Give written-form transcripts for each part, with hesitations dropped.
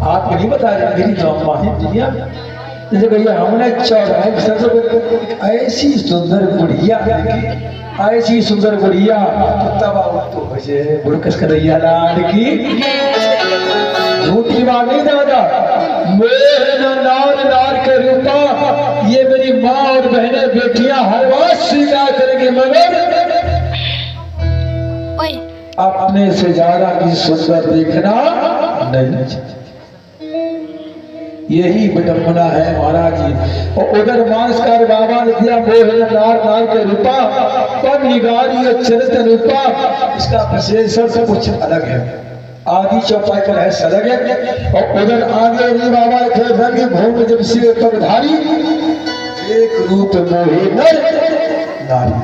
आप नहीं बता रहे, मेरी जो अम्मा है दुनिया जैसे भैया हमने चौराहे ऐसी सुंदर बुढ़िया, ऐसी सुंदर बुढ़िया तब तो बजे बुड़कस करैया लाल की झूठी बात नहीं दादा। मेरे नार नार के रूपा ये मेरी माँ और बहनें बेटियां हर बात स्वीकार करेंगे, मगर अपने से ज्यादा की सुंदर देखना नहीं। यही विडंबना है महाराज जी। और उधर मानसकार बाबा ने दिया मोह नार नार के रूपा पर निगारी चरित रूपा, इसका विशेषण सब कुछ अलग है। आदि चौपाई पर है सलग है। और उधर आगे बाबा के रंग भूमि जब सिर पर धारी एक रूप मोहे नर नारी।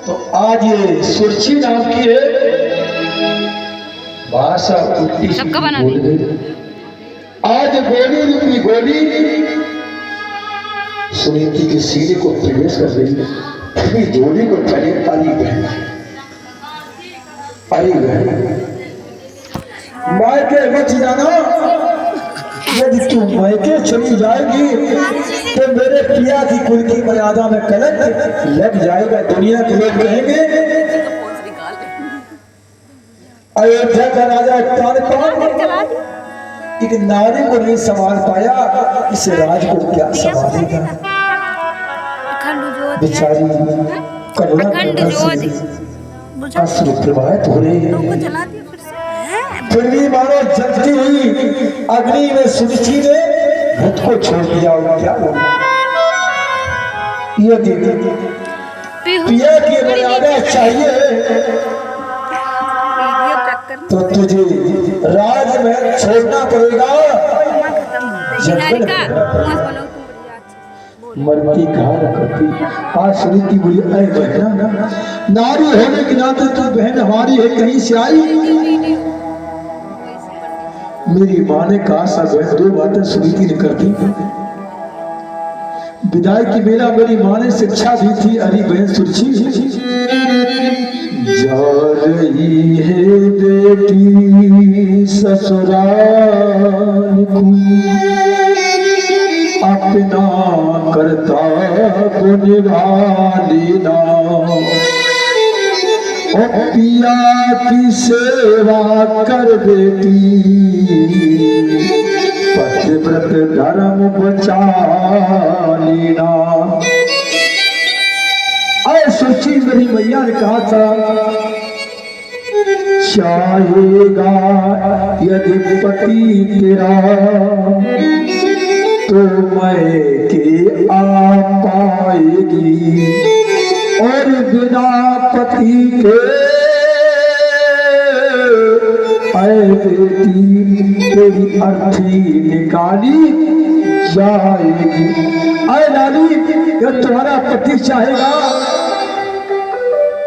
तो आज ये सुरछी नाम की है भाषा उल्टी बोल गई। आज गोली रूपी गोली सुनीति के सीने को प्रवेश कर रही है। अपनी जोड़ी को पहले पाली बहन आई बहन मायके मत जाना। यदि तू मायके चली जाएगी तो मेरे पिया की कुल की मर्यादा में कलंक लग जाएगा। दुनिया के लोग कहेंगे अयोध्या का राजा तानपान एक नारी को नहीं संभाल पाया, इस राज को क्या संभालेगा। बेचारी करुणा अश्रु प्रवाहित हो रही है। फिर भी मानो जलती हुई अग्नि में सुरुचि ने भूत को छोड़ दिया। और क्या बोला, यदि पिया की मर्यादा चाहिए तो तुझे राज में छोड़ना पड़ेगा। मरती कहा करती आज सुनीति बोली अरे बहना, नारी होने के नाते तू बहन हमारी है, कहीं से आई। मेरी माँ ने कहा सब दो बातें सुनीति ने कर दी। विदाई की बेला मेरी माँ ने शिक्षा दी थी, अरे बहन सुरछी जा रही है बेटी ससुराल को, अपना कर्तव्य निभा लेना। और पिया की सेवा कर बेटी, पतिव्रत धर्म बचा लेना। सोची मेरी मैया ने कहा था चाहेगा यदि पति तेरा तो मैं के आ पाएगी, और बिना पति के ऐ बेटी तेरी अर्थी निकाली जाएगी। अरे नानी जब तुम्हारा पति चाहेगा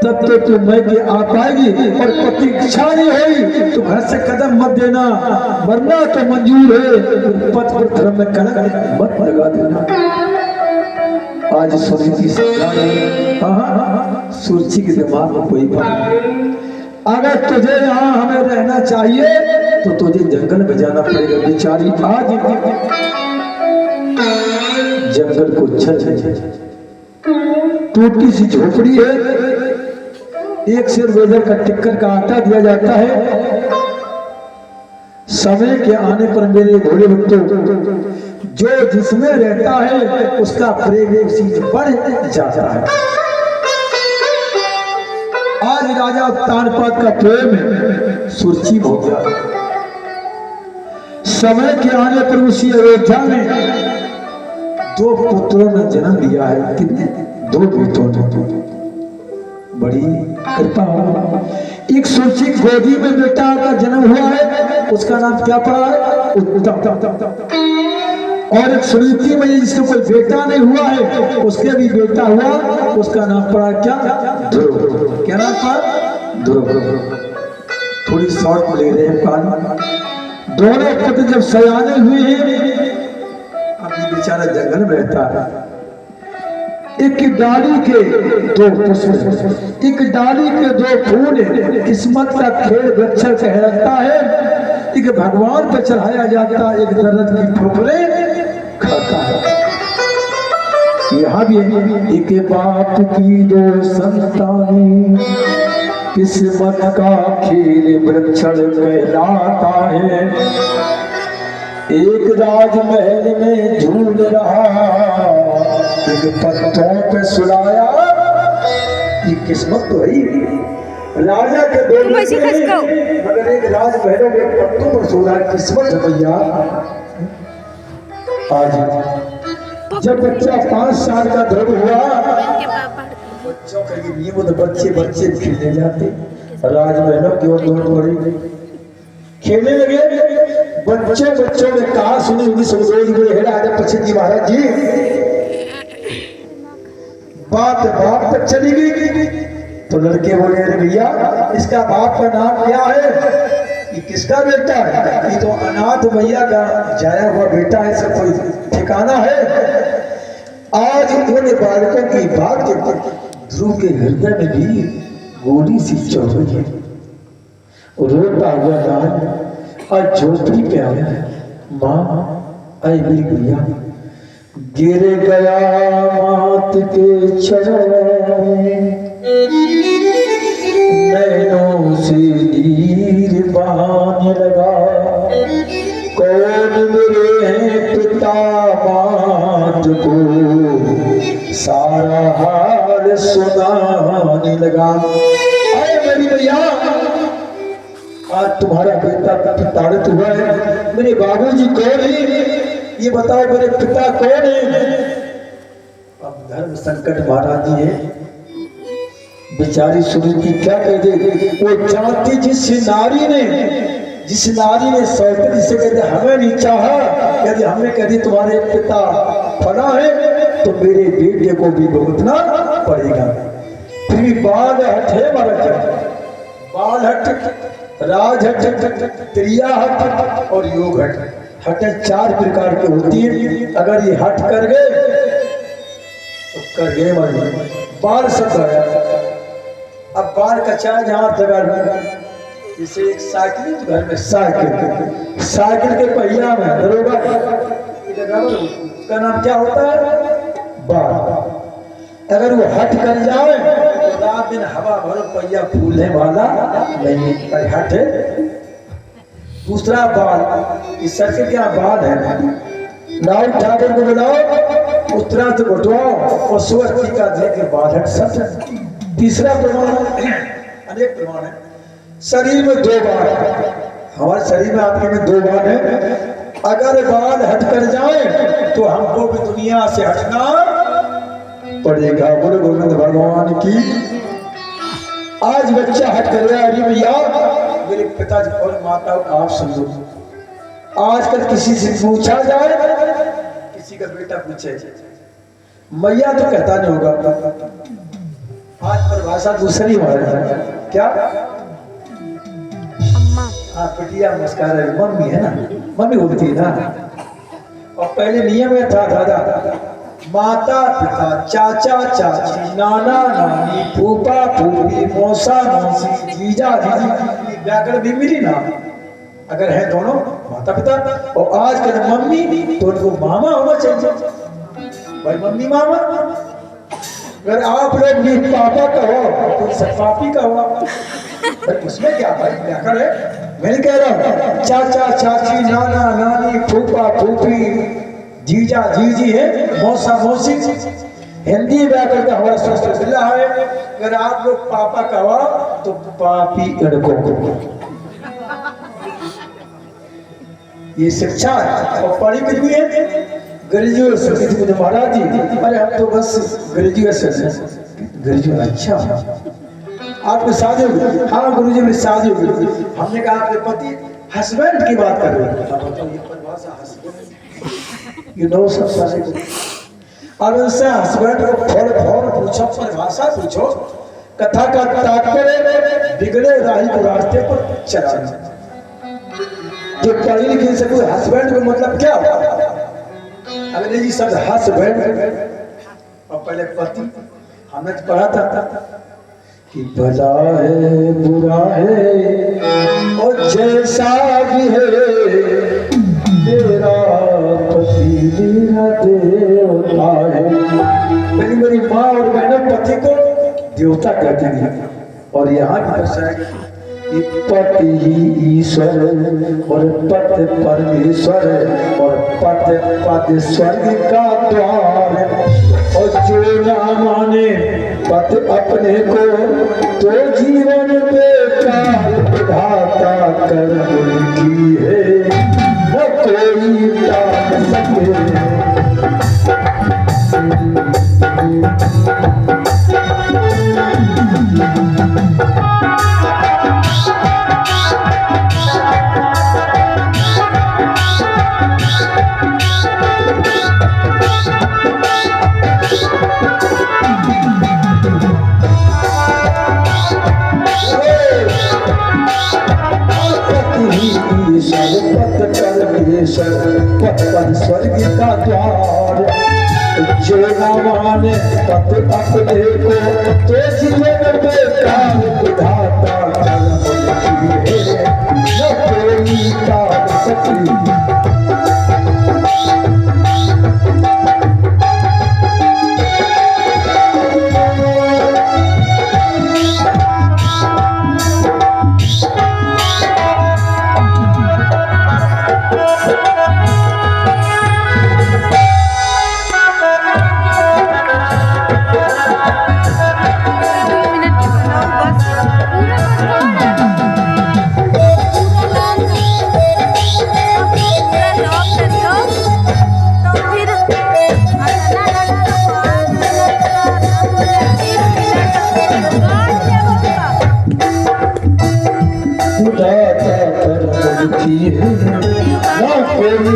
तब तो तुम मैं के आ पाएगी, और प्रतीक्षा नहीं हुई तो घर से कदम मत देना, वरना तो मंजूर है पथ पर धर्म में कलंक मत लगा देना। आज सुनीति से सुरछी के दिमाग में कोई बात, अगर तुझे यहाँ हमें रहना चाहिए तो तुझे जंगल में जाना पड़ेगा। बेचारी आज जंगल को टूटी सी झोपड़ी है, एक सिर वेदर का टिक्कर का आटा दिया जाता है। समय के आने पर मेरे घोड़े भक्तों जो जिसमें रहता है उसका प्रेम एक चीज बढ़ जाता है। आज राजा तानपात का प्रेम सुरछी हो गया। समय के आने पर उसी अयोध्या में दो पुत्रों ने जन्म लिया है। कितने? दो बेटों ने। बड़ी कृपा हो। एक सुरछी गोदी में बेटा का जन्म हुआ है, उसका नाम क्या पड़ा है? उत्तम। और एक सुनीति में जिसका कोई बेटा नहीं हुआ है, उसके भी बेटा हुआ, उसका नाम पड़ा क्या? ध्रुव। क्या नाम पड़ा? ध्रुव। थोड़ी शॉर्ट में ले रहे हैं कान। दोनों पुत्र जब सयाने हुए हैं, अभी बेचारा जंगल में रहता है। एक डाली के दो पुष्प, एक डाली के दो फूल, किस्मत का खेल बच्चा कहलाता है। एक भगवान पे चढ़ाया जाता, एक दर्द की ठोकरें खाता है। यहाँ भी एक बाप की दो संतानी, किस्मत का खेल वृक्षण कहलाता है। एक राजमहल में झूल रहा, एक पत्थरों पे सुलाया। ये किस्मत तो है राजा के दो मगर एक राजमहल में पत्तों पर सो रहा। किस्मत भैया। आज जब बच्चा 5 साल का दृढ़ हुआ, बच्चों का ये नियम तो बच्चे खेलने जाते, राजमहलों की ओर दौड़ पड़े, खेलने लगे। बच्चों ने कहा सुनी होगी राजा प्रसिद्ध महाराज जी, बात तक चली गई। तो लड़के बोले अरे भैया इसका बाप का नाम क्या है, ये किसका बेटा है? ये तो अनाथ भैया का जाया हुआ बेटा है, सब कोई ठिकाना है। आज उन्होंने बालकों की बात के ध्रुव के हृदय में भी गोली सी चढ़ रही है। रोता हुआ लाल और झोपड़ी पे आया, माँ आई मेरी भैया, गिर गया मात के चरण में, नैनों से नीर बहाने लगा। कौन मेरे हैं पिता मात को सारा हाल सुनाने लगा। अरे मेरी भैया, आज तुम्हारा बेटा प्रताड़ित हुआ है। मेरे बाबूजी कौन है ये बताओ, मेरे पिता कौन है? अब धर्म संकट महाराज जी है, बेचारी सुनी की क्या कह दे। वो जानती जिस नारी ने सौते जिसे कहते हमें नहीं चाहा, यदि हमने कह दी तुम्हारे पिता फला है तो मेरे बेटे को भी भुगतना पड़ेगा। फिर भी बाल हट है महाराज, बाल हट, राज हट, क्रिया हट और योग हट। हटें 4 प्रकार की होती है। अगर ये हट कर गए तो कर गए महाराज। बाल सब गया। अब बाल का चाय जहां जगह जैसे एक साइकिल तो घर में साइकिल के पहिया में दरोगा का नाम क्या होता है? बाल। अगर वो हट कर जाए तो रात दिन हवा भरो पहिया फूलने वाला नहीं, हट है। दूसरा बाल, इस सर के क्या बाल है, लाओ ठाकुर को बुलाओ, उत्तरा से उठवाओ और सुअर टीका दे के बाल हट सब। तीसरा प्रमाण, अनेक प्रमाण है। शरीर में 2 बाल, हमारे शरीर में आपके में 2 बाल है। अगर बाल हट कर जाए तो हमको भी दुनिया से हटना पड़ेगा। बोलो गोविंद भगवान की। आज बच्चा हट कर गया। अरे भैया मेरे पिताजी और माता आप समझो, आजकल किसी से पूछा जाए, किसी का बेटा पूछे मैया तो कहता नहीं होगा। आज परिभाषा दूसरी है, क्या? हाँ पिटिया नमस्कार है, मम्मी है ना, मम्मी होती है ना। और पहले नियम में था दादा, माता पिता, चाचा चाची, नाना नानी, फूफा फूफी, मौसा मौसी, जीजा जीजी, व्याकरण भी मिली ना। अगर है दोनों माता पिता और आज कल मम्मी तो उनको मामा होना चाहिए भाई, मम्मी मामा। अगर आप लोग भी पापा का हो तो सब पापी का हो, उसमें क्या भाई व्याकरण है। मैं कह रहा हूँ चाचा चाची, नाना नानी, फूफा फूफी, जीजा जीजी है, मौसा मौसी, हिंदी व्याकरण का हमारा शास्त्र जिला है। अगर आप लोग पापा का हो तो पापी लड़कों, ये शिक्षा है। और पढ़ी कितनी है? ग्रेजुएशन। महाराज जी अरे हम तो बस ग्रेजुएशन। अच्छा आपकी शादी होगी? हाँ गुरुजी मेरी शादी होगी। हमने कहा आपके पति हस्बैंड की बात कर रहे हैं, ये नो सब सारे अब उनसे हस्बैंड को फौर पूछो, परिभाषा पूछो, कथा का तात्पर्य बिगड़े राही को रास्ते पर चलाना। जो पढ़ी लिखी से कोई हस्बैंड को मतलब क्या होगा? अंग्रेजी शब्द हस्बैंड और पहले पति, हमने पढ़ा था कि भला है बुरा है और जैसा भी है मेरा पति मेरा देवता है। मेरी माँ और बहनों पति को देवता कहते हैं। और यहाँ की भाषा है कि पति ही ईश्वर और पति परमेश्वर और पति पति स्वर्ग का द्वार। और जो ना माने पति अपने को तो जीवन बेकार विधाता कर्म की है न कोई टाल सके। पद स्वर्ग का द्वार। जो ना माने पति अपने को तो जीवन बेकार विधाता कर्म की है न कोई टाल सके। खुदा का कर्म की है न कोई